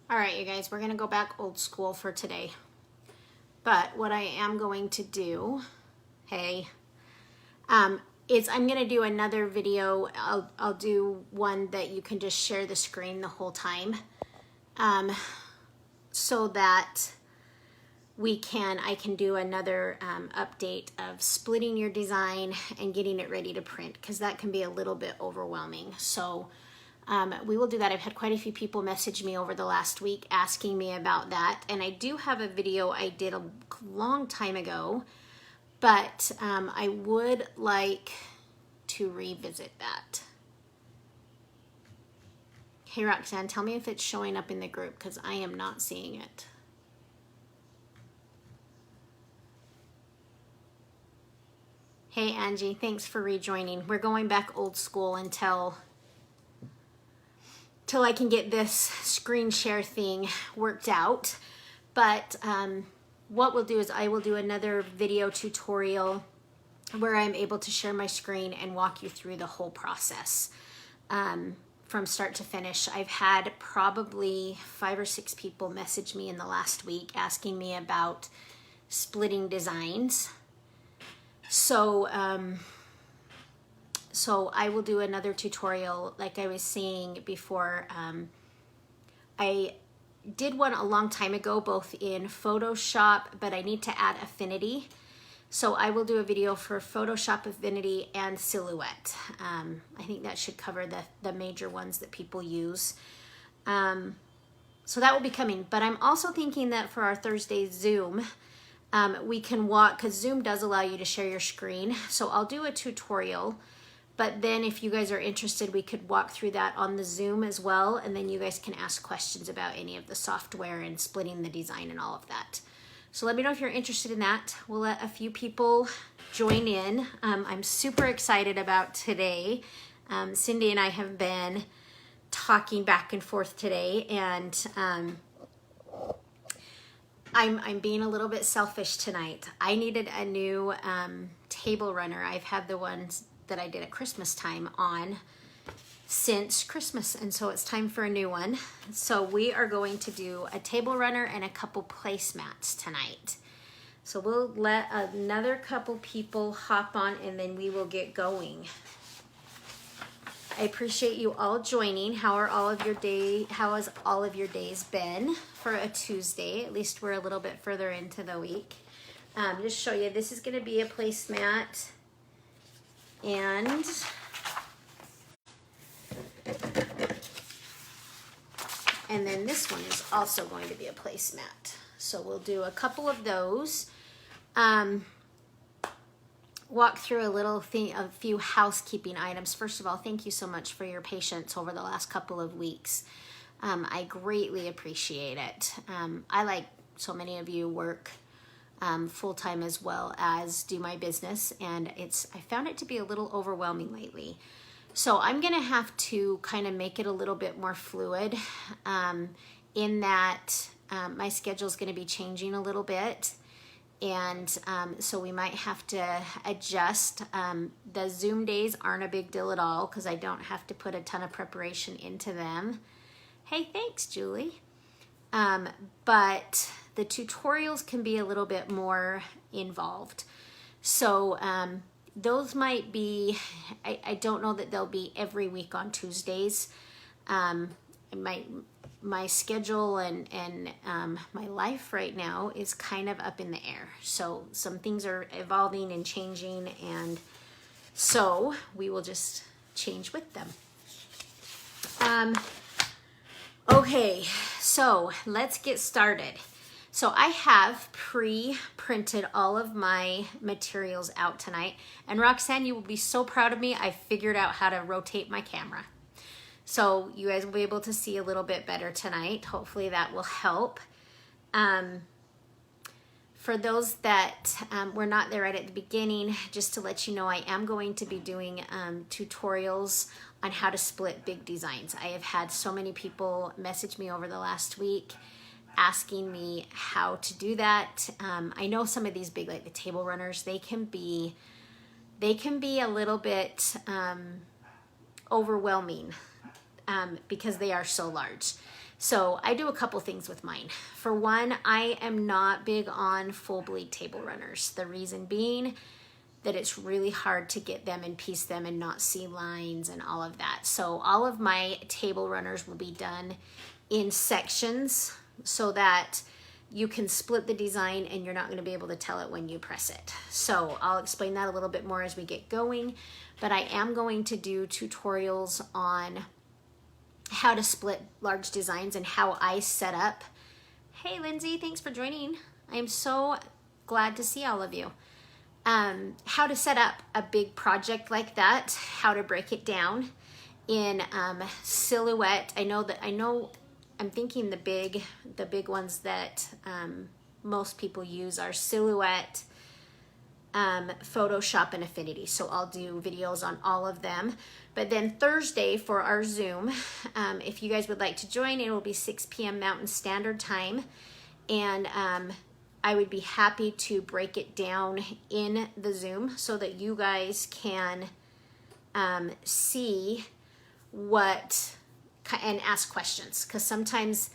All right, you guys, we're gonna go back old school for today. But what I am going to do, is I'm gonna do another video. I'll do one that you can just share the screen the whole time, so that I can do another update of splitting your design and getting it ready to print, because that can be a little bit overwhelming. So we will do that. I've had quite a few people message me over the last week asking me about that. And I do have a video I did a long time ago, but I would like to revisit that. Hey, Roxanne, tell me if it's showing up in the group, because I am not seeing it. Hey, Angie, thanks for rejoining. We're going back old school until I can get this screen share thing worked out. But what we'll do is I will do another video tutorial where I'm able to share my screen and walk you through the whole process from start to finish. I've had probably 5 or 6 people message me in the last week asking me about splitting designs. So I will do another tutorial, like I was saying before. I did one a long time ago, both in Photoshop, but I need to add Affinity. So I will do a video for Photoshop, Affinity, and Silhouette. I think that should cover the major ones that people use. So that will be coming. But I'm also thinking that for our Thursday Zoom, we can walk, because Zoom does allow you to share your screen. So I'll do a tutorial, but then if you guys are interested, we could walk through that on the Zoom as well. And then you guys can ask questions about any of the software and splitting the design and all of that. So let me know if you're interested in that. We'll let a few people join in. I'm super excited about today. Cindy and I have been talking back and forth today, and I'm being a little bit selfish tonight. I needed a new table runner. I've had the ones that I did at Christmas time on since Christmas, and so it's time for a new one. So we are going to do a table runner and a couple placemats tonight. So we'll let another couple people hop on, and then we will get going. I appreciate you all joining. How has all of your days been for a Tuesday? At least we're a little bit further into the week. Just show you, this is going to be a placemat, and then this one is also going to be a placemat. So we'll do a couple of those. Walk through a few housekeeping items. First of all, thank you so much for your patience over the last couple of weeks. I greatly appreciate it. I, like so many of you, work full-time as well as do my business, and I found it to be a little overwhelming lately. So I'm gonna have to kind of make it a little bit more fluid, in that my schedule is gonna be changing a little bit. And so we might have to adjust. The Zoom days aren't a big deal at all, because I don't have to put a ton of preparation into them. Hey, thanks, Julie. But the tutorials can be a little bit more involved. So those might be, I don't know that they'll be every week on Tuesdays. My schedule and my life right now is kind of up in the air. So some things are evolving and changing, and so we will just change with them. Okay, so let's get started. So I have pre-printed all of my materials out tonight, and Roxanne, you will be so proud of me. I figured out how to rotate my camera. So you guys will be able to see a little bit better tonight. Hopefully that will help. For those that were not there right at the beginning, just to let you know, I am going to be doing tutorials on how to split big designs. I have had so many people message me over the last week asking me how to do that. I know some of these big, like the table runners, they can be a little bit overwhelming. because they are so large. So I do a couple things with mine. For one, I am not big on full bleed table runners. The reason being that it's really hard to get them and piece them and not see lines and all of that. So all of my table runners will be done in sections so that you can split the design and you're not going to be able to tell it when you press it. So I'll explain that a little bit more as we get going, but I am going to do tutorials on how to split large designs and how I set up. Hey Lindsay, thanks for joining. I am so glad to see all of you. How to set up a big project like that, how to break it down in silhouette. I'm thinking the big ones that most people use are Silhouette, Photoshop, and Affinity. So I'll do videos on all of them. But then Thursday for our Zoom, if you guys would like to join, it will be 6 p.m. Mountain Standard Time. And I would be happy to break it down in the Zoom so that you guys can see what and ask questions. Because sometimes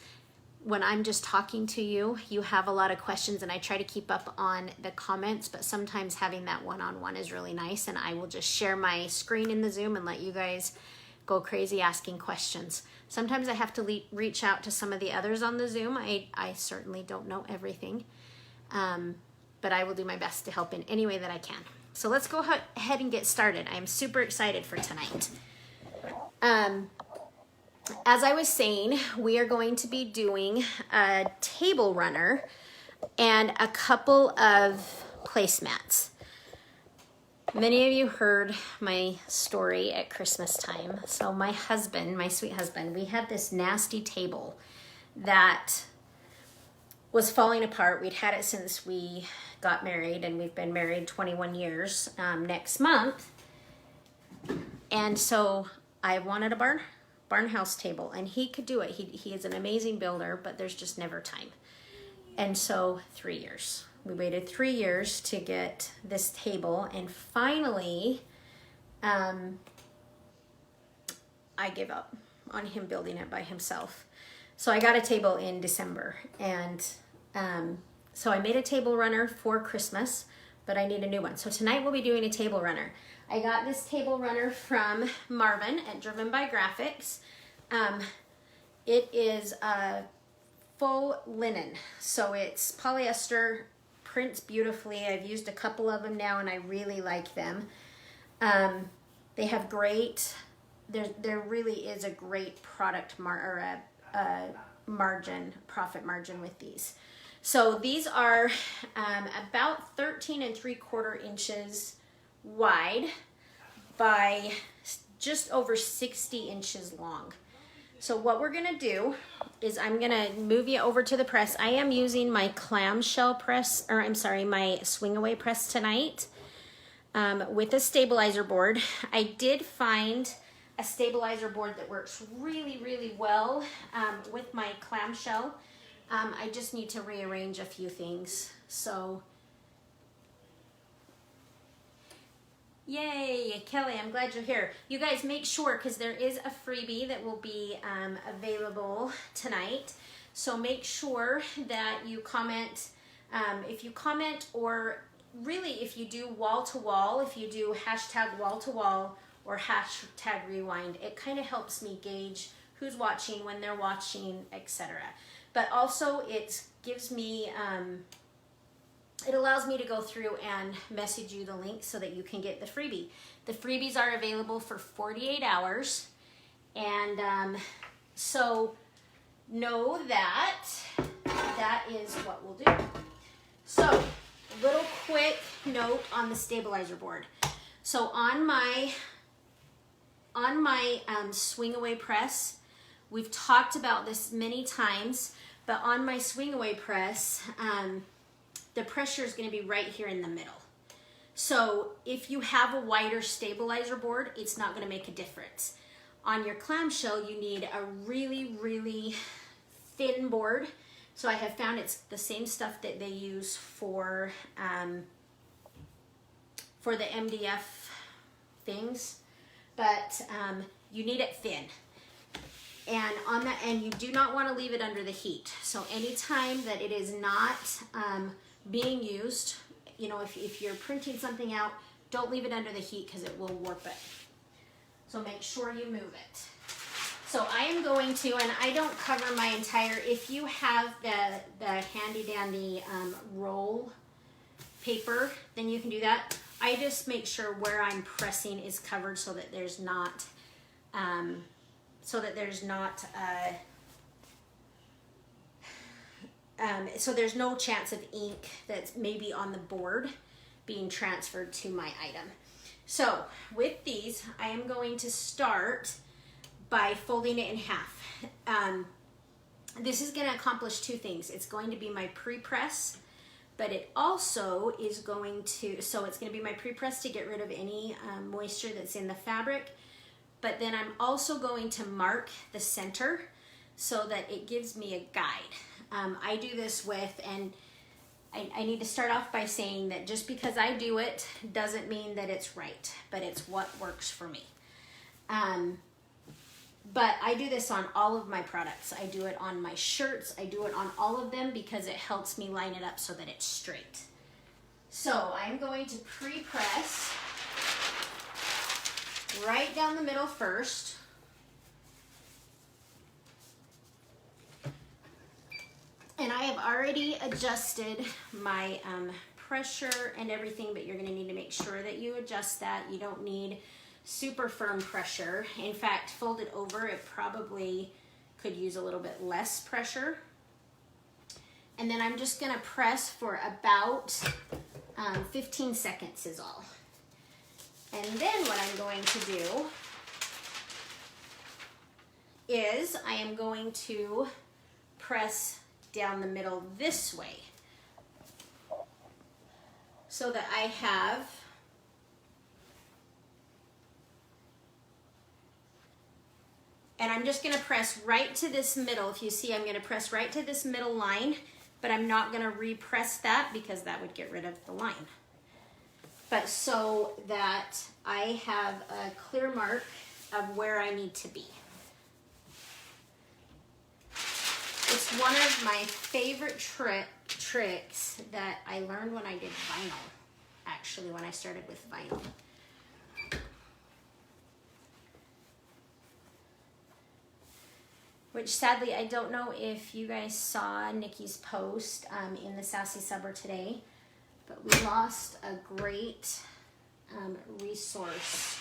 when I'm just talking to you, you have a lot of questions and I try to keep up on the comments, but sometimes having that one-on-one is really nice, and I will just share my screen in the Zoom and let you guys go crazy asking questions. Sometimes I have to reach out to some of the others on the Zoom. I certainly don't know everything, but I will do my best to help in any way that I can. So let's go ahead and get started. I'm super excited for tonight. As I was saying, we are going to be doing a table runner and a couple of placemats. Many of you heard my story at Christmas time. So my husband, my sweet husband, we had this nasty table that was falling apart. We'd had it since we got married, and we've been married 21 years next month. And so I wanted a barnhouse table, and he could do it. He is an amazing builder, but there's just never time. And so 3 years. We waited 3 years to get this table, and finally I gave up on him building it by himself. So I got a table in December, and so I made a table runner for Christmas, but I need a new one. So tonight we'll be doing a table runner. I got this table runner from Marvin at Driven by Graphics. It is a full linen, so it's polyester, prints beautifully. I've used a couple of them now and I really like them. They have great, there really is a great product profit margin with these. So these are about 13 3/4 inches wide by just over 60 inches long. So what we're gonna do is I'm gonna move you over to the press. I am using my clamshell press, or I'm sorry, my swing away press tonight with a stabilizer board. I did find a stabilizer board that works really, really well with my clamshell. I just need to rearrange a few things. So, yay, Kelly, I'm glad you're here. You guys make sure, because there is a freebie that will be available tonight. So make sure that you comment. If you comment, or really if you do wall to wall, if you do hashtag wall to wall or hashtag rewind, it kind of helps me gauge who's watching, when they're watching, etc. But also it gives me, it allows me to go through and message you the link so that you can get the freebie. The freebies are available for 48 hours. And so know that that is what we'll do. So, little quick note on the stabilizer board. So on my swing away press, we've talked about this many times, but on my swing away press, the pressure is going to be right here in the middle. So if you have a wider stabilizer board, it's not going to make a difference. On your clamshell, you need a really, really thin board. So I have found it's the same stuff that they use for the MDF things, but you need it thin. And on that end, you do not want to leave it under the heat. So anytime that it is not being used, you know, if you're printing something out, don't leave it under the heat because it will warp it. So make sure you move it. So I am going to, and I don't cover my entire, if you have the handy dandy roll paper, then you can do that. I just make sure where I'm pressing is covered so that there's not, so there's no chance of ink that's maybe on the board being transferred to my item. So with these, I am going to start by folding it in half. This is going to accomplish two things. It's going to be my pre-press, but it also is going to, so it's going to be my pre-press to get rid of any moisture that's in the fabric, but then I'm also going to mark the center so that it gives me a guide. I do this with, and I need to start off by saying that just because I do it doesn't mean that it's right, but it's what works for me. But I do this on all of my products. I do it on my shirts. I do it on all of them because it helps me line it up so that it's straight. So I'm going to pre-press right down the middle first. And I have already adjusted my pressure and everything, but you're gonna need to make sure that you adjust that. You don't need super firm pressure. In fact, fold it over, it probably could use a little bit less pressure. And then I'm just gonna press for about 15 seconds is all. And then what I'm going to do is I am going to press down the middle this way so that I have and I'm just going to press right to this middle. If you see, I'm going to press right to this middle line, but I'm not going to repress that because that would get rid of the line. But so that I have a clear mark of where I need to be. It's one of my favorite tricks that I learned when I did vinyl, actually, when I started with vinyl. Which sadly, I don't know if you guys saw Nikki's post in the Sassy Subber today, but we lost a great resource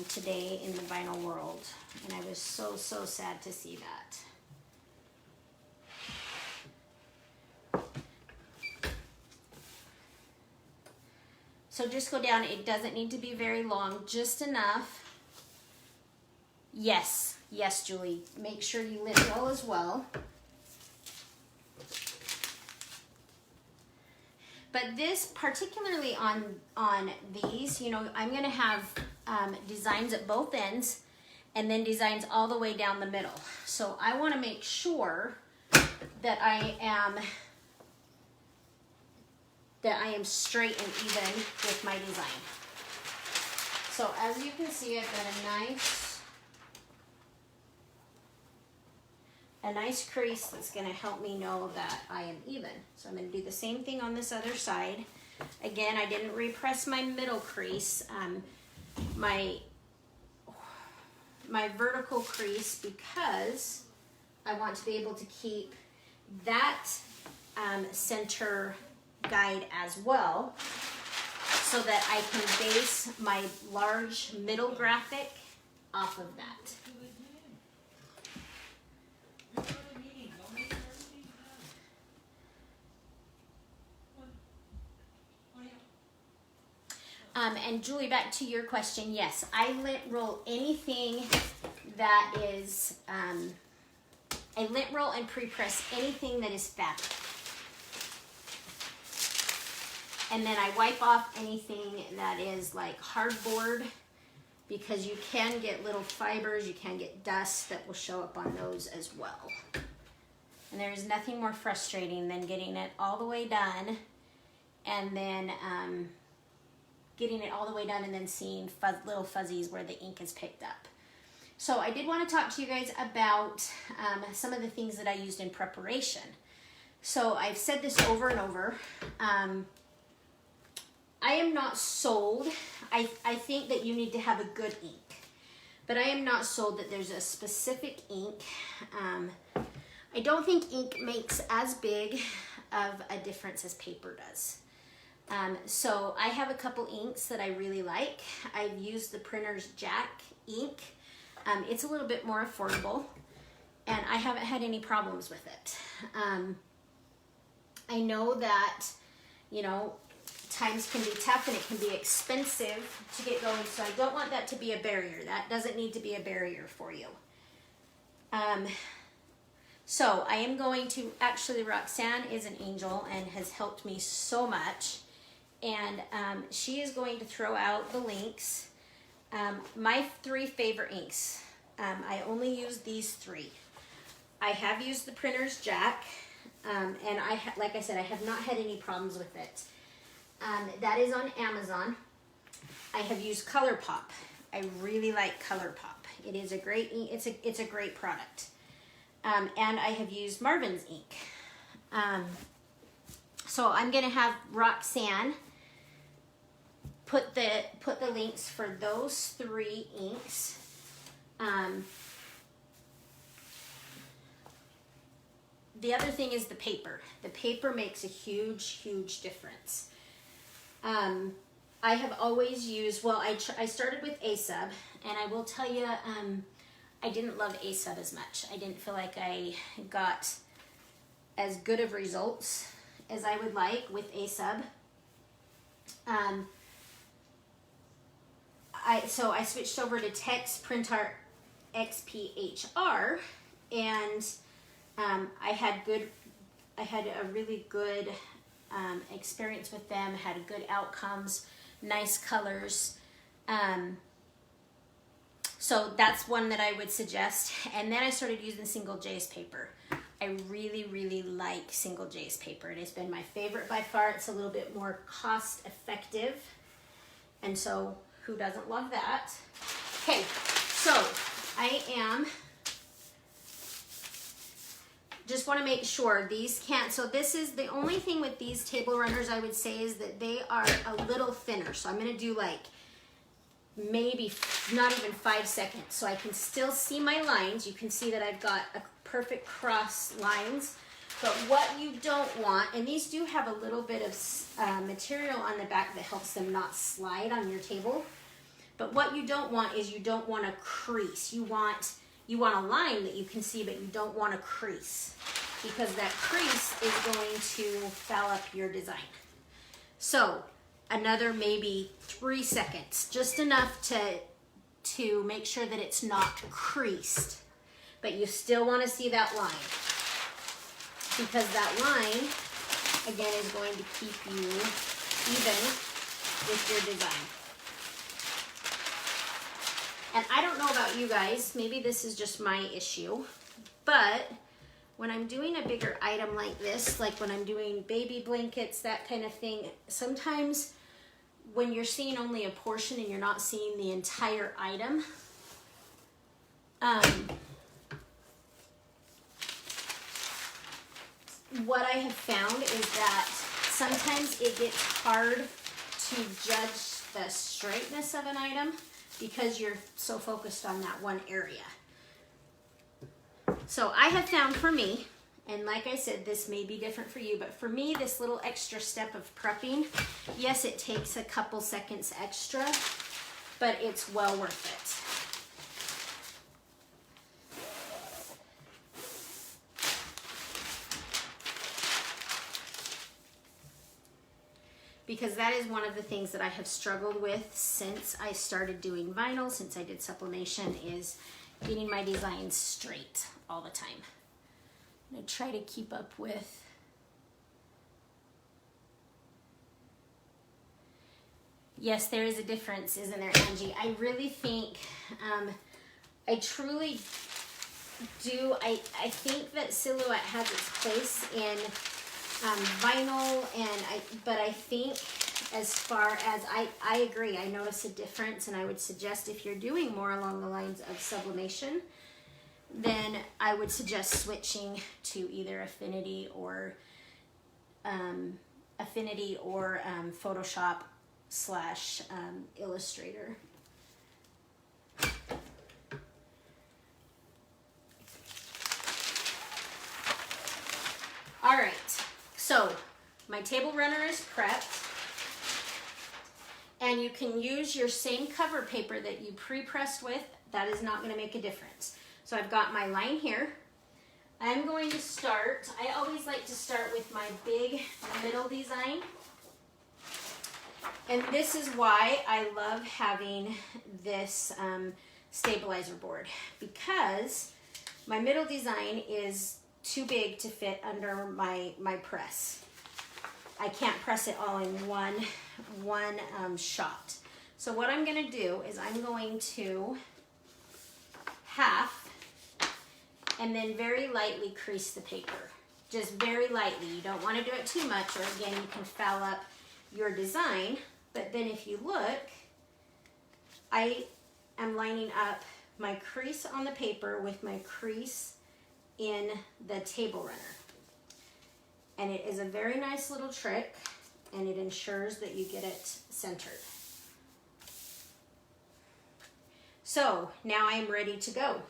today in the vinyl world, and I was so sad to see that. So just go down. It doesn't need to be very long, just enough. Yes, Julie. Make sure you lint roll as well. But this, particularly on these, you know, I'm going to have designs at both ends and then designs all the way down the middle. So I want to make sure that I am straight and even with my design. So as you can see, I've got a nice crease that's going to help me know that I am even. So I'm going to do the same thing on this other side. Again, I didn't repress my middle crease, my vertical crease, because I want to be able to keep that center guide as well, so that I can base my large middle graphic off of that. And Julie, back to your question, yes, I lint roll anything that is, I lint roll and pre-press anything that is fabric. And then I wipe off anything that is like hardboard, because you can get little fibers, you can get dust that will show up on those as well. And there is nothing more frustrating than getting it all the way done and then seeing little fuzzies where the ink is picked up. So I did want to talk to you guys about some of the things that I used in preparation. So I've said this over and over. I am not sold. I think that you need to have a good ink, but I am not sold that there's a specific ink. I don't think ink makes as big of a difference as paper does. So I have a couple inks that I really like. I've used the Printer's Jack ink. It's a little bit more affordable, and I haven't had any problems with it. I know that, you know, times can be tough and it can be expensive to get going, so I don't want that to be a barrier. That doesn't need to be a barrier for you. So I am going to, actually Roxanne is an angel and has helped me so much, and she is going to throw out the links. My 3 favorite inks. I only use these 3. I have used the Printer's Jack, and like I said, I have not had any problems with it. That is on Amazon. I have used ColourPop. I really like ColourPop. It is a great ink. It's a great product. And I have used Marvin's ink. So I'm gonna have Roxanne put the links for those 3 inks. The other thing is the paper. The paper makes a huge difference. I have always used, well, I started with A-Sub, and I will tell you, I didn't love A-Sub as much. I didn't feel like I got as good of results as I would like with A-Sub. So I switched over to Text Print Art XPHR, and I had a really good experience with them, had good outcomes, nice colors. So that's one that I would suggest. And then I started using Single J's paper. I really like Single J's paper. It has been my favorite by far. It's a little bit more cost effective. And so who doesn't love that? Okay, so I am, just want to make sure these can't, so this is the only thing with these table runners I would say is that they are a little thinner. So I'm going to do like maybe not even 5 seconds, so I can still see my lines. You can see that I've got a perfect cross lines. But what you don't want, and these do have a little bit of material on the back that helps them not slide on your table. But what you don't want is you don't want a crease. You want a line that you can see, but you don't want a crease, because that crease is going to foul up your design. So another maybe 3 seconds, just enough to make sure that it's not creased, but you still want to see that line, because that line again is going to keep you even with your design. And I don't know about you guys, maybe this is just my issue, but when I'm doing a bigger item like this, like when I'm doing baby blankets, that kind of thing, sometimes when you're seeing only a portion and you're not seeing the entire item, what I have found is that sometimes it gets hard to judge the straightness of an item because you're so focused on that one area. So I have found for me, and like I said, this may be different for you, but for me, this little extra step of prepping, yes, it takes a couple seconds extra, but it's well worth it. Because that is one of the things that I have struggled with since I started doing vinyl, since I did sublimation, is getting my designs straight all the time. I'm gonna try to keep up with. Yes, there is a difference, isn't there, Angie? I really think, I truly do, I think that Silhouette has its place in vinyl, but I think as far as, I agree, I notice a difference, and I would suggest if you're doing more along the lines of sublimation, then I would suggest switching to either Affinity or Photoshop / Illustrator. All right, so my table runner is prepped, and you can use your same cover paper that you pre-pressed with. That is not going to make a difference. So I've got my line here. I'm going to start, I always like to start with my big middle design. And this is why I love having this stabilizer board, because my middle design is too big to fit under my press. I can't press it all in one shot. So what I'm going to do is I'm going to half and then very lightly crease the paper. Just very lightly. You don't want to do it too much, or again, you can foul up your design. But then if you look, I am lining up my crease on the paper with my crease in the table runner. And it is a very nice little trick, and it ensures that you get it centered. So now I am ready to go.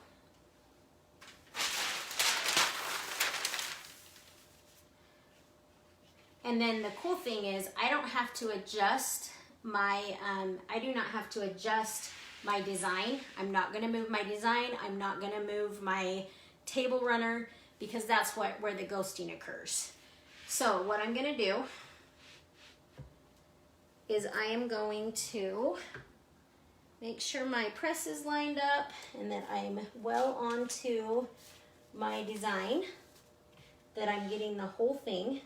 And then the cool thing is I don't have to adjust my, I do not have to adjust my design. I'm not going to move my design. I'm not going to move my table runner, because that's where the ghosting occurs. So what I'm going to do is I am going to make sure my press is lined up and that I'm well onto my design, that I'm getting the whole thing.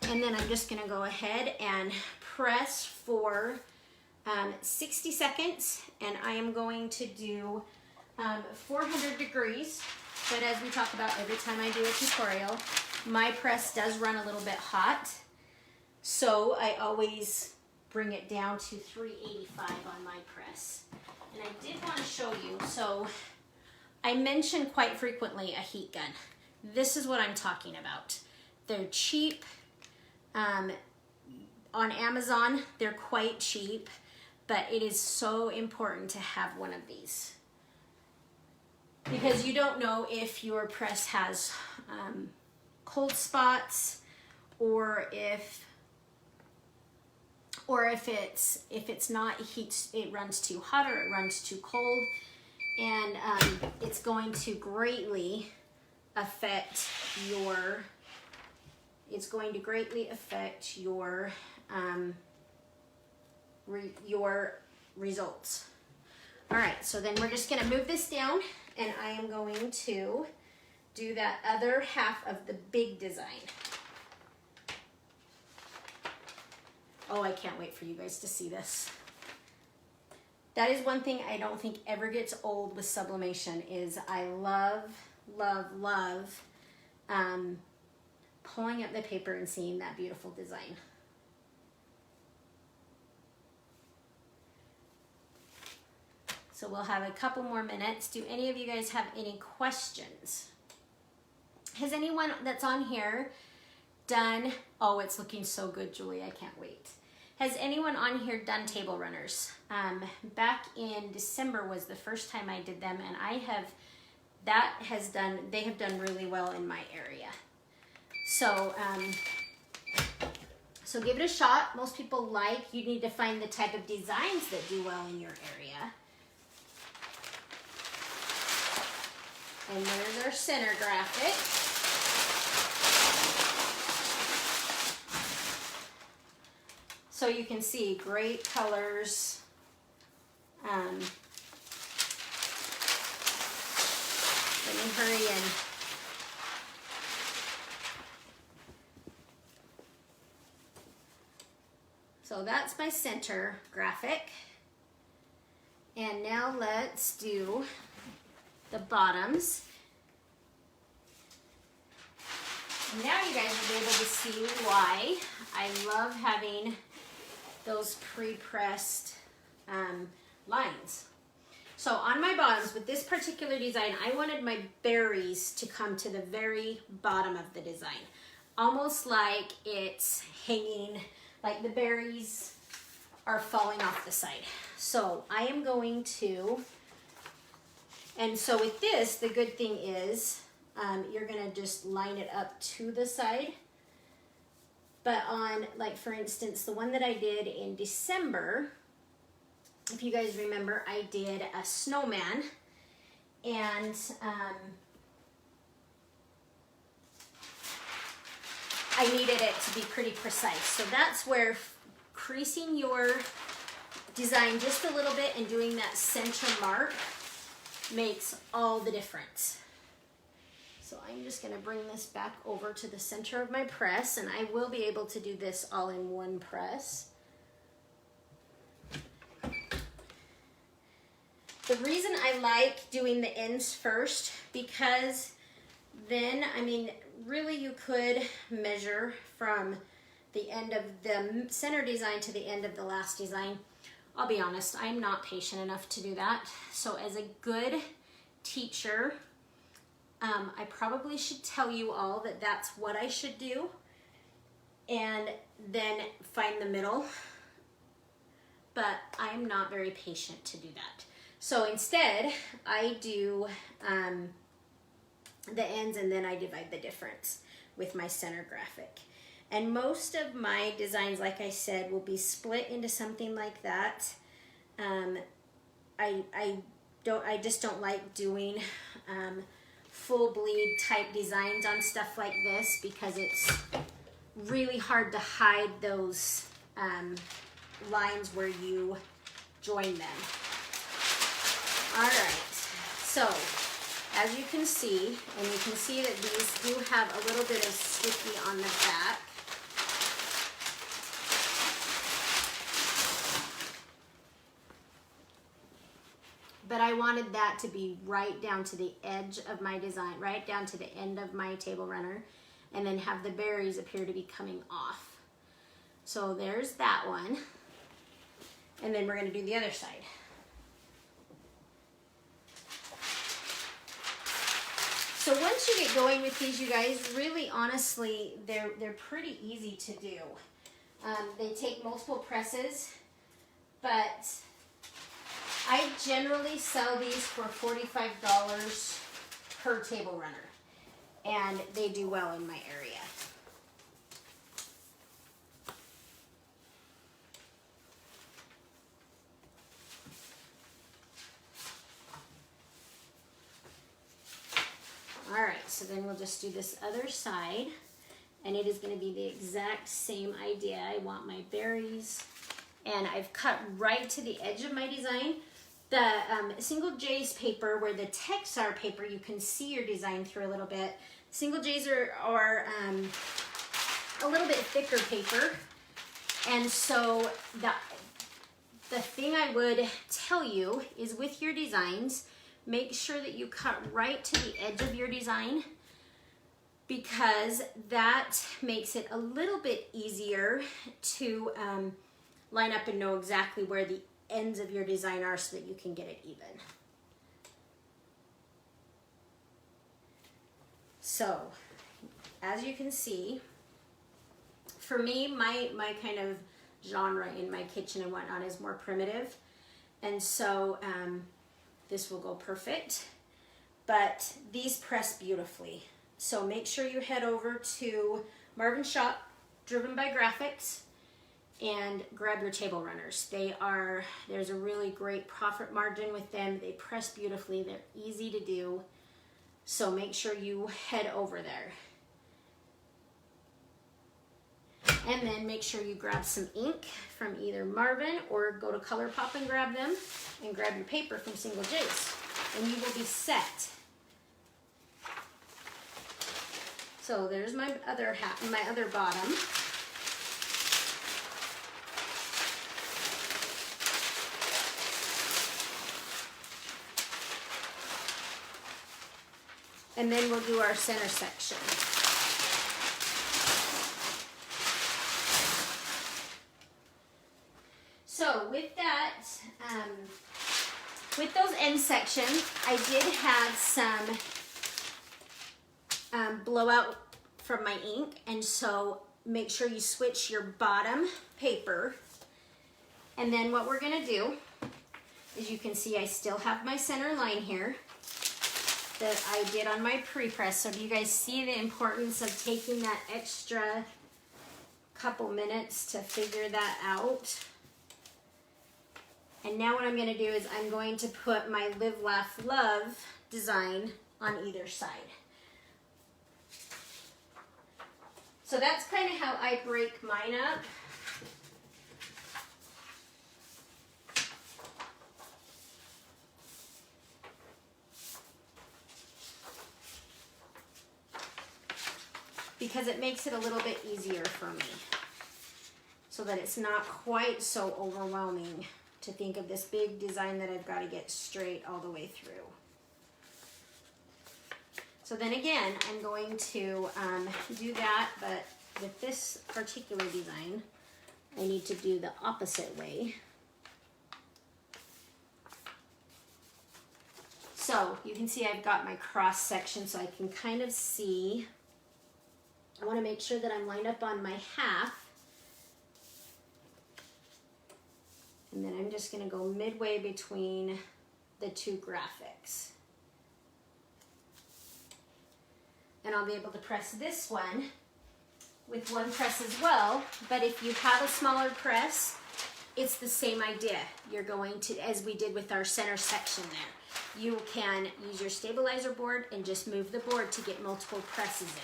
And then I'm just going to go ahead and press for 60 seconds, and I am going to do 400 degrees. But as we talk about every time I do a tutorial, my press does run a little bit hot, so I always bring it down to 385 on my press. And I did want to show you, so I mention quite frequently a heat gun. This is what I'm talking about. They're cheap. On Amazon, they're quite cheap, but it is so important to have one of these, because you don't know if your press has cold spots, or if it's not it runs too hot or it runs too cold, and it's going to greatly affect your your results. All right, so then we're just going to move this down, and I am going to do that other half of the big design. Oh, I can't wait for you guys to see this. That is one thing I don't think ever gets old with sublimation, is I love, love, love pulling up the paper and seeing that beautiful design. So we'll have a couple more minutes. Do any of you guys have any questions? Has anyone that's on here done, oh, it's looking so good, Julie, I can't wait. Has anyone on here done table runners? Back in December was the first time I did them, and they have done really well in my area. So, so give it a shot. Most people you need to find the type of designs that do well in your area. And there's our center graphic. So you can see great colors. Let me hurry in. So that's my center graphic. And now let's do the bottoms. Now you guys will be able to see why I love having those pre-pressed lines. So on my bottoms, with this particular design, I wanted my berries to come to the very bottom of the design. Almost like it's hanging, like the berries are falling off the side. So I am going to, and so with this, the good thing is you're gonna just line it up to the side. But on, like for instance, the one that I did in December, if you guys remember, I did a snowman, and I needed it to be pretty precise. So that's where creasing your design just a little bit and doing that center mark makes all the difference. So I'm just going to bring this back over to the center of my press, and I will be able to do this all in one press. The reason I like doing the ends first, because then, I mean, really you could measure from the end of the center design to the end of the last design. I'll be honest, I'm not patient enough to do that. So as a good teacher, I probably should tell you all that that's what I should do, and then find the middle, but I'm not very patient to do that. So instead, I do the ends, and then I divide the difference with my center graphic. And most of my designs, like I said, will be split into something like that. I just don't like doing full bleed type designs on stuff like this, because it's really hard to hide those lines where you join them. All right, so as you can see, and you can see that these do have a little bit of sticky on the back. But I wanted that to be right down to the edge of my design, right down to the end of my table runner, and then have the berries appear to be coming off. So there's that one. And then we're going to do the other side. So once you get going with these, you guys, really honestly, they're pretty easy to do. They take multiple presses, but I generally sell these for $45 per table runner, and they do well in my area. All right, so then we'll just do this other side, and it is going to be the exact same idea. I want my berries, and I've cut right to the edge of my design. The single J's paper, where the Texar paper, you can see your design through a little bit. Single J's are a little bit thicker paper, and so the thing I would tell you is with your designs, make sure that you cut right to the edge of your design, because that makes it a little bit easier to line up and know exactly where the ends of your design are, so that you can get it even. So as you can see, for me, my kind of genre in my kitchen and whatnot is more primitive, and so this will go perfect, but these press beautifully. So make sure you head over to Marvin's Shop, Driven by Graphics, and grab your table runners. There's a really great profit margin with them. They press beautifully, they're easy to do. So make sure you head over there. And then make sure you grab some ink from either Marvin, or go to ColourPop and grab them, and grab your paper from Single J's, and you will be set. So there's my other bottom. And then we'll do our center section. with that, with those end sections, I did have some blowout from my ink, and so make sure you switch your bottom paper. And then what we're gonna do is, you can see I still have my center line here that I did on my pre-press. So do you guys see the importance of taking that extra couple minutes to figure that out? And now what I'm gonna do is I'm going to put my Live, Laugh, Love design on either side. So that's kind of how I break mine up. Because it makes it a little bit easier for me, so that it's not quite so overwhelming to think of this big design that I've got to get straight all the way through. So then again, I'm going to do that, but with this particular design, I need to do the opposite way. So you can see I've got my cross section, so I can kind of see. I want to make sure that I'm lined up on my half. And then I'm just going to go midway between the two graphics. And I'll be able to press this one with one press as well. But if you have a smaller press, it's the same idea. You're going to, as we did with our center section there, you can use your stabilizer board and just move the board to get multiple presses in.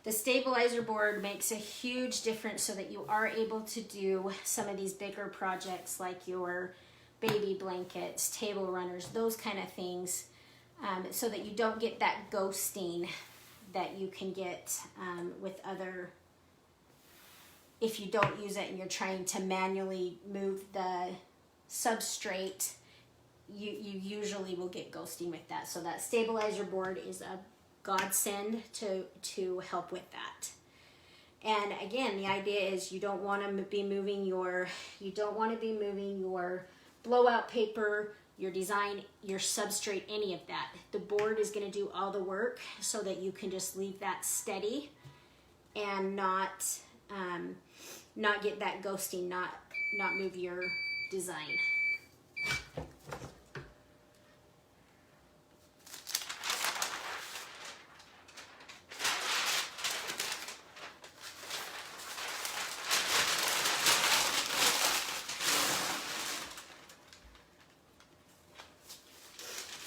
The stabilizer board makes a huge difference so that you are able to do some of these bigger projects like your baby blankets, table runners, those kind of things, so that you don't get that ghosting that you can get with other, if you don't use it and you're trying to manually move the substrate, you usually will get ghosting with that. So that stabilizer board is a godsend to help with that. And again, the idea is you don't want to be moving your blowout paper, your design, your substrate, any of that. The board is going to do all the work so that you can just leave that steady and not get that ghosting, not move your design.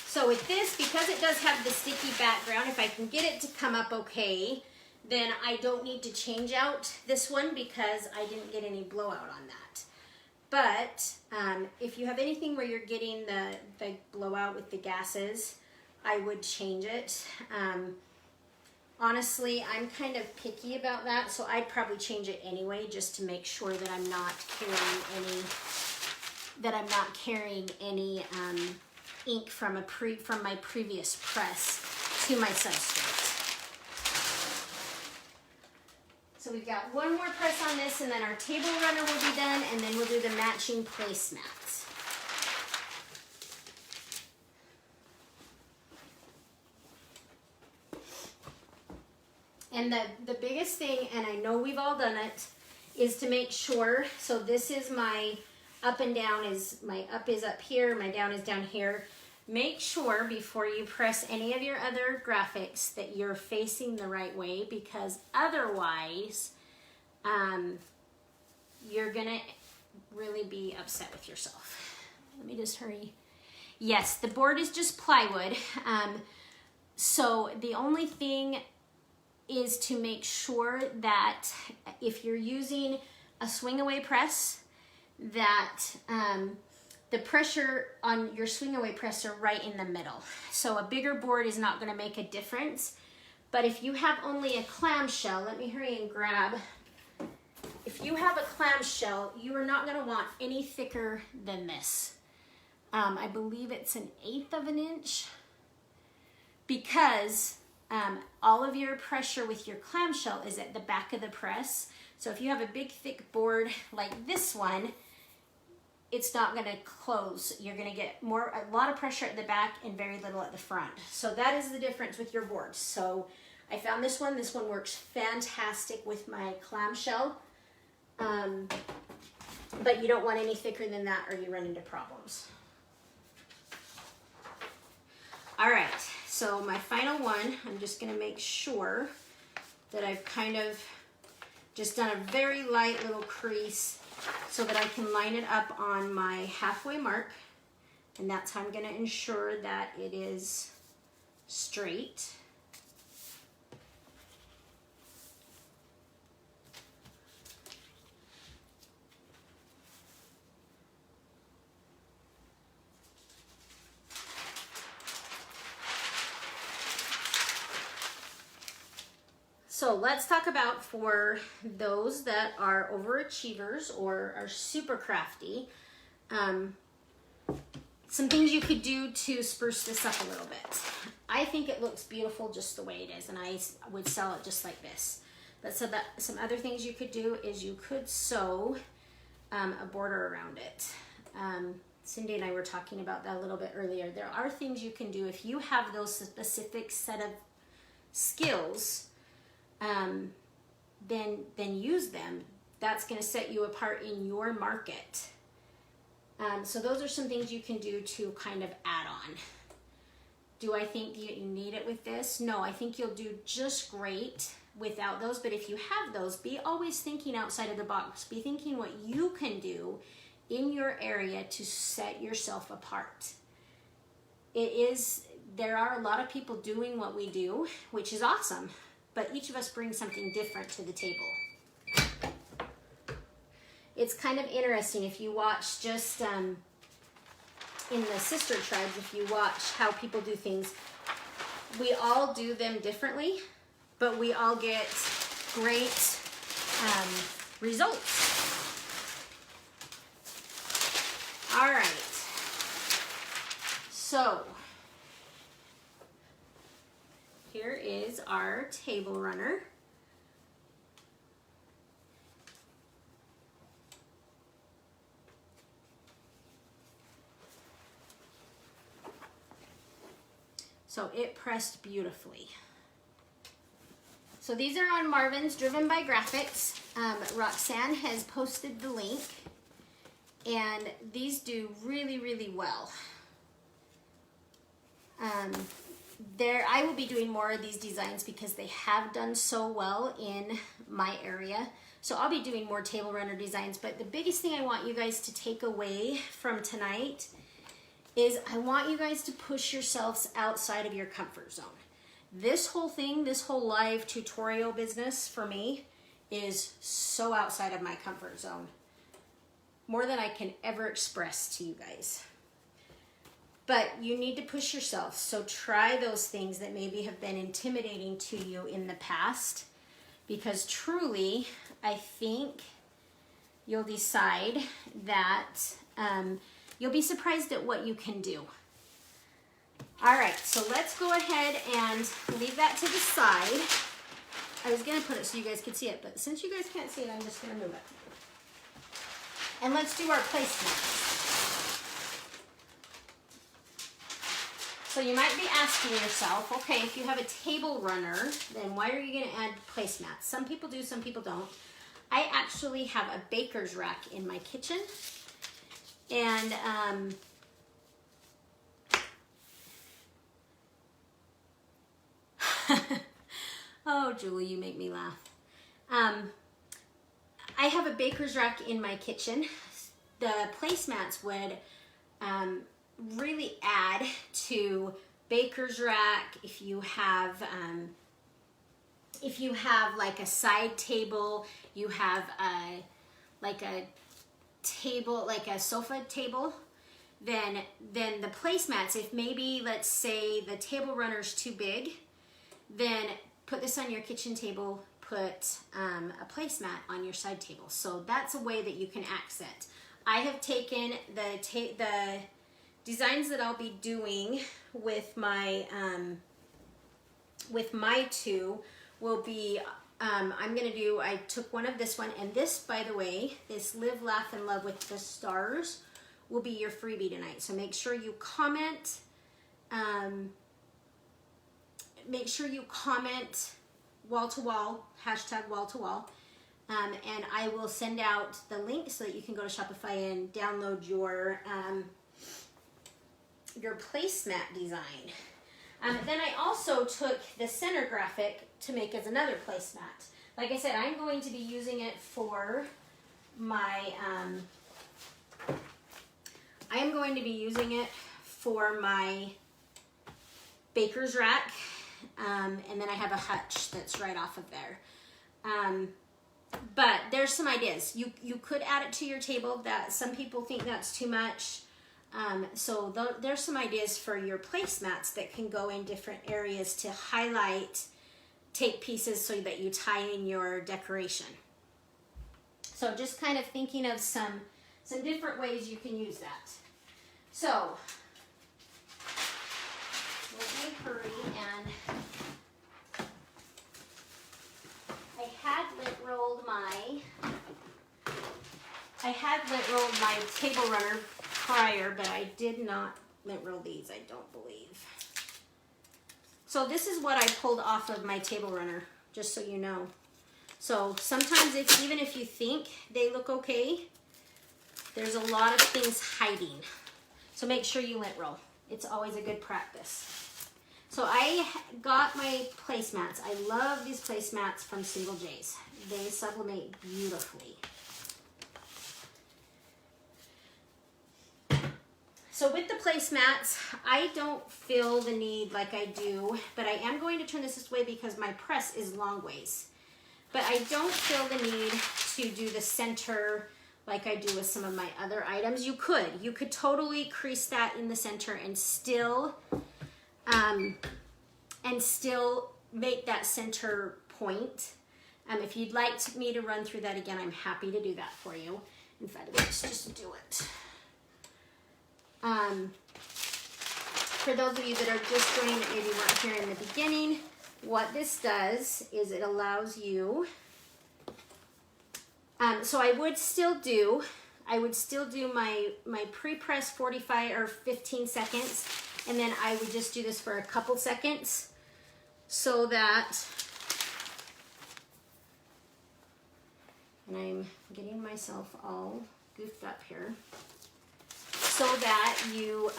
So with this, because it does have the sticky background, if I can get it to come up okay, then I don't need to change out this one because I didn't get any blowout on that. But if you have anything where you're getting the blowout with the gases, I would change it. Honestly, I'm kind of picky about that, so I'd probably change it anyway just to make sure that I'm not carrying any ink from my previous press to my substrate. So we've got one more press on this, and then our table runner will be done, and then we'll do the matching placemats. And the biggest thing, and I know we've all done it, is to make sure, so this is my up and down, is my up is up here, my down is down here. Make sure before you press any of your other graphics that you're facing the right way, because otherwise you're gonna really be upset with yourself. Let me just hurry. Yes, the board is just plywood. So the only thing is to make sure that if you're using a swing away press, that the pressure on your swing away press are right in the middle. So a bigger board is not going to make a difference. But if you have only a clamshell, let me hurry and grab. If you have a clamshell, you are not going to want any thicker than this. I believe it's 1/8 of an inch. because all of your pressure with your clamshell is at the back of the press. So if you have a big thick board like this one, it's not going to close. You're going to get a lot of pressure at the back and very little at the front. So that is the difference with your boards. So I found this one. This one works fantastic with my clamshell. But you don't want any thicker than that or you run into problems. All right, so my final one, I'm just gonna make sure that I've kind of just done a very light little crease so that I can line it up on my halfway mark. And that's how I'm gonna ensure that it is straight. So let's talk about for those that are overachievers or are super crafty, some things you could do to spruce this up a little bit. I think it looks beautiful just the way it is, and I would sell it just like this. But so that some other things you could do is you could sew a border around it. Cindy and I were talking about that a little bit earlier. There are things you can do if you have those specific set of skills. Then use them. That's going to set you apart in your market. So those are some things you can do to kind of add on. Do I think you need it with this? No, I think you'll do just great without those. But if you have those, be always thinking outside of the box. Be thinking what you can do in your area to set yourself apart. There are a lot of people doing what we do, which is awesome. But each of us brings something different to the table. It's kind of interesting if you watch just in the sister tribes, if you watch how people do things, we all do them differently, but we all get great results. All right, so here is our table runner. So it pressed beautifully. So these are on Marvin's Driven by Graphics. Roxanne has posted the link, and these do really, really well. I will be doing more of these designs because they have done so well in my area. So I'll be doing more table runner designs, but the biggest thing I want you guys to take away from tonight is I want you guys to push yourselves outside of your comfort zone. This whole thing, this whole live tutorial business for me is so outside of my comfort zone. More than I can ever express to you guys. But you need to push yourself. So try those things that maybe have been intimidating to you in the past, because truly, I think you'll decide that you'll be surprised at what you can do. All right, so let's go ahead and leave that to the side. I was gonna put it so you guys could see it, but since you guys can't see it, I'm just gonna move it. And let's do our placemats. So you might be asking yourself, okay, if you have a table runner, then why are you going to add placemats? Some people do, some people don't. I actually have a baker's rack in my kitchen. And oh, Julie, you make me laugh. I have a baker's rack in my kitchen. The placemats would really add to baker's rack. If you have like a side table, you have like a table, like a sofa table, then the placemats, if maybe let's say the table runner's too big, then put this on your kitchen table, put a placemat on your side table. So that's a way that you can accent. I have taken the designs that I'll be doing with my with my two will be, I took one of this one, and this, by the way, this Live, Laugh, and Love with the Stars will be your freebie tonight. So make sure you comment, wall to wall, hashtag wall to wall. And I will send out the link so that you can go to Shopify and download your placemat design. Then I also took the center graphic to make as another placemat. Like I said, I'm going to be using it for my, baker's rack. And then I have a hutch that's right off of there. But there's some ideas. You could add it to your table. That some people think that's too much. So there's some ideas for your placemats that can go in different areas to highlight, take pieces so that you tie in your decoration. So just kind of thinking of some different ways you can use that. So let me hurry, and I had lint rolled my table runner prior, but I did not lint roll these, I don't believe. So this is what I pulled off of my table runner, just so you know. So sometimes even if you think they look okay, there's a lot of things hiding. So make sure you lint roll. It's always a good practice. So I got my placemats. I love these placemats from Single J's. They sublimate beautifully. So with the placemats, I don't feel the need like I do, but I am going to turn this way because my press is long ways. But I don't feel the need to do the center like I do with some of my other items. You could totally crease that in the center and still make that center point. If you'd like me to run through that again, I'm happy to do that for you. In fact, let's just do it. For those of you that are just joining that maybe weren't here in the beginning, what this does is it allows you, so I would still do my pre-press 45 or 15 seconds, and then I would just do this for a couple seconds so that, and I'm getting myself all goofed up here, so that you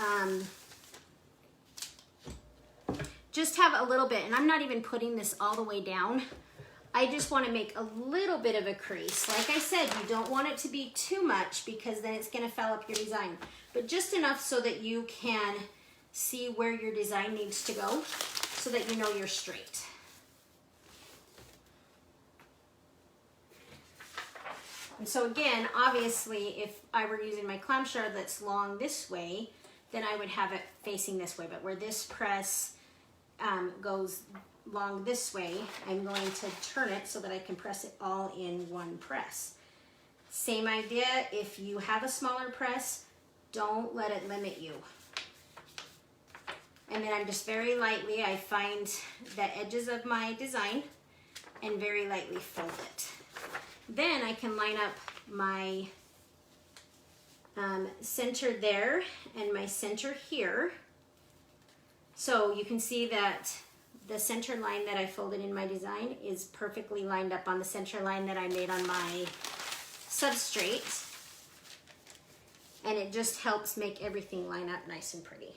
just have a little bit, and I'm not even putting this all the way down. I just want to make a little bit of a crease. Like I said, you don't want it to be too much because then it's going to foul up your design, but just enough so that you can see where your design needs to go so that you know you're straight. And so again, obviously, if I were using my clamshell that's long this way, then I would have it facing this way. But where this press goes long this way, I'm going to turn it so that I can press it all in one press. Same idea, if you have a smaller press, don't let it limit you. And then I'm just very lightly, I find the edges of my design and very lightly fold it. Then I can line up my center there and my center here. So you can see that the center line that I folded in my design is perfectly lined up on the center line that I made on my substrate. And it just helps make everything line up nice and pretty.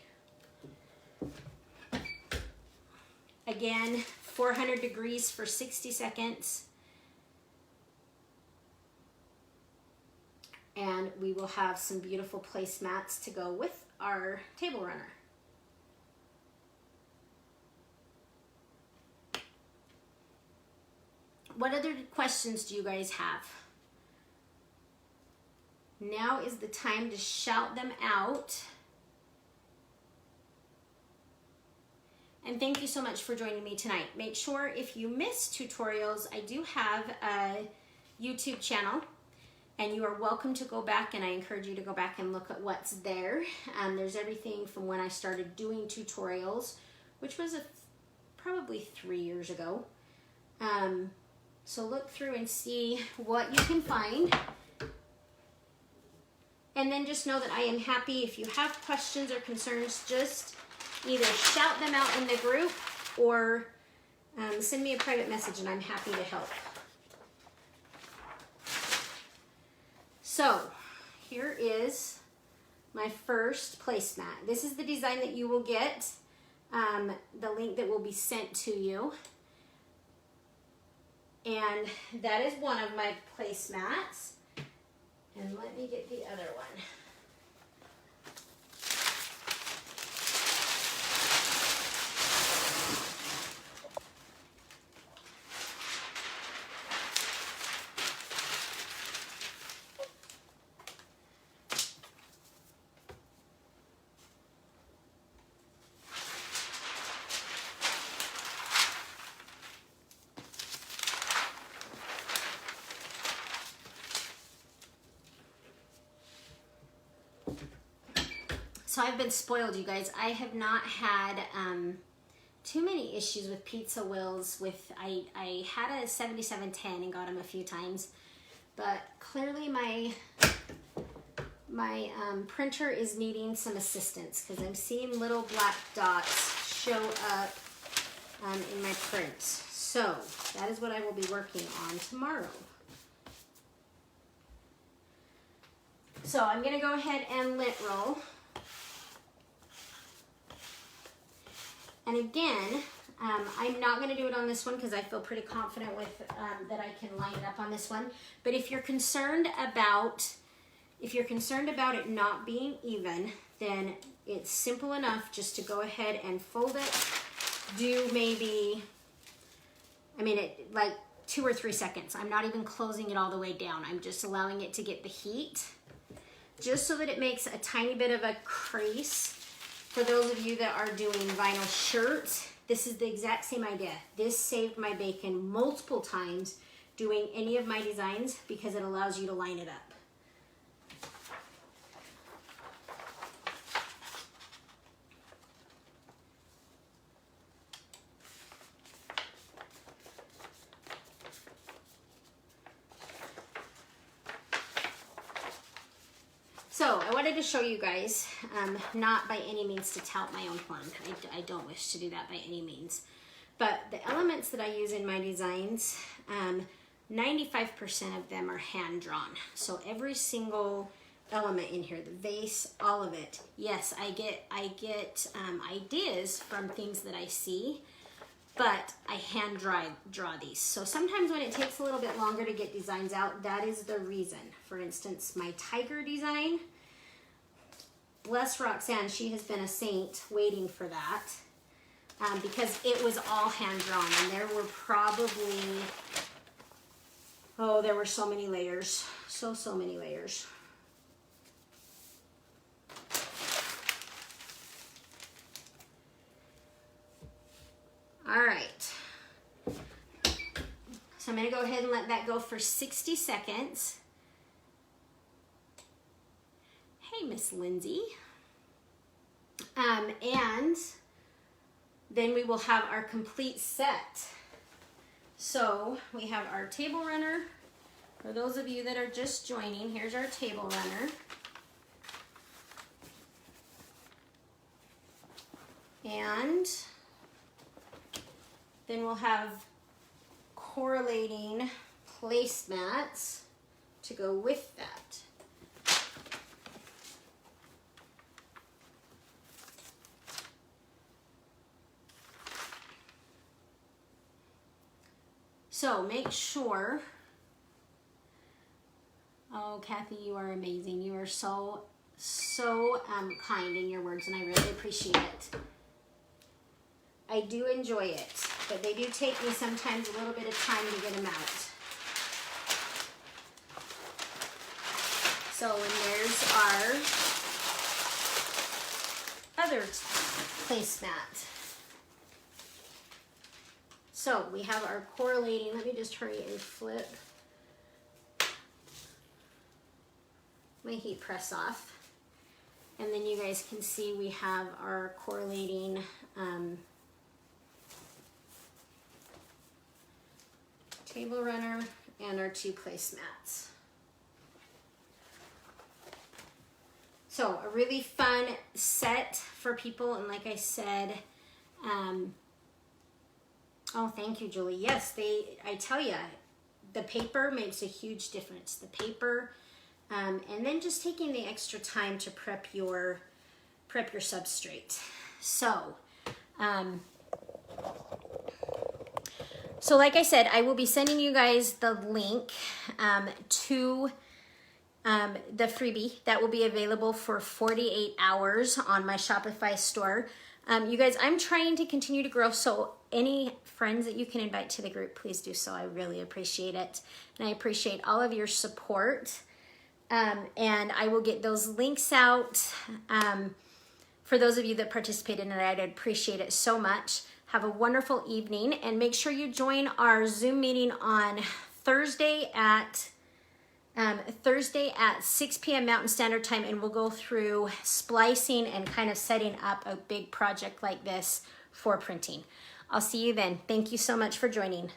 Again, 400 degrees for 60 seconds. And we will have some beautiful placemats to go with our table runner. What other questions do you guys have? Now is the time to shout them out. And thank you so much for joining me tonight. Make sure if you missed tutorials, I do have a YouTube channel. And you are welcome to go back, and I encourage you to go back and look at what's there. There's everything from when I started doing tutorials, which was probably 3 years ago. So look through and see what you can find. And then just know that I am happy. If you have questions or concerns, just either shout them out in the group or send me a private message and I'm happy to help. So here is my first placemat. This is the design that you will get, the link that will be sent to you. And that is one of my placemats. And let me get the other one. So I've been spoiled, you guys. I have not had too many issues with pizza wheels. I had a 7710 and got them a few times, but clearly my printer is needing some assistance because I'm seeing little black dots show up in my prints. So that is what I will be working on tomorrow. So I'm gonna go ahead and lint roll. And again, I'm not going to do it on this one because I feel pretty confident with that I can line it up on this one. But if you're concerned about it not being even, then it's simple enough just to go ahead and fold it. Do maybe, like 2 or 3 seconds. I'm not even closing it all the way down. I'm just allowing it to get the heat, just so that it makes a tiny bit of a crease. For those of you that are doing vinyl shirts, this is the exact same idea. This saved my bacon multiple times doing any of my designs because it allows you to line it up. So I wanted to show you guys, not by any means to tout my own horn. I don't wish to do that by any means. But the elements that I use in my designs, 95% of them are hand drawn. So every single element in here, the vase, all of it. Yes, I get ideas from things that I see, but I hand draw these. So sometimes when it takes a little bit longer to get designs out, that is the reason. For instance, my tiger design, bless Roxanne, she has been a saint waiting for that because it was all hand drawn and there were probably, oh, there were so many layers, so many layers. All right, so I'm gonna go ahead and let that go for 60 seconds. Hey, Miss Lindsay. And then we will have our complete set. So we have our table runner. For those of you that are just joining, here's our table runner. And then we'll have correlating placemats to go with that. So make sure, oh, Kathy, you are amazing. You are so kind in your words, and I really appreciate it. I do enjoy it, but they do take me sometimes a little bit of time to get them out. So, and there's our other placemat. So we have our correlating, let me just hurry and flip my heat press off. And then you guys can see we have our correlating table runner and our 2 placemats. So a really fun set for people, and like I said, oh, thank you, Julie. Yes, I tell you, the paper makes a huge difference. The paper, and then just taking the extra time to prep your substrate. So, so like I said, I will be sending you guys the link to the freebie that will be available for 48 hours on my Shopify store. You guys, I'm trying to continue to grow, so any friends that you can invite to the group, please do so. I really appreciate it. And I appreciate all of your support. And I will get those links out for those of you that participated in it. I'd appreciate it so much. Have a wonderful evening, and make sure you join our Zoom meeting on Thursday at 6 p.m. Mountain Standard Time, and we'll go through splicing and kind of setting up a big project like this for printing. I'll see you then. Thank you so much for joining.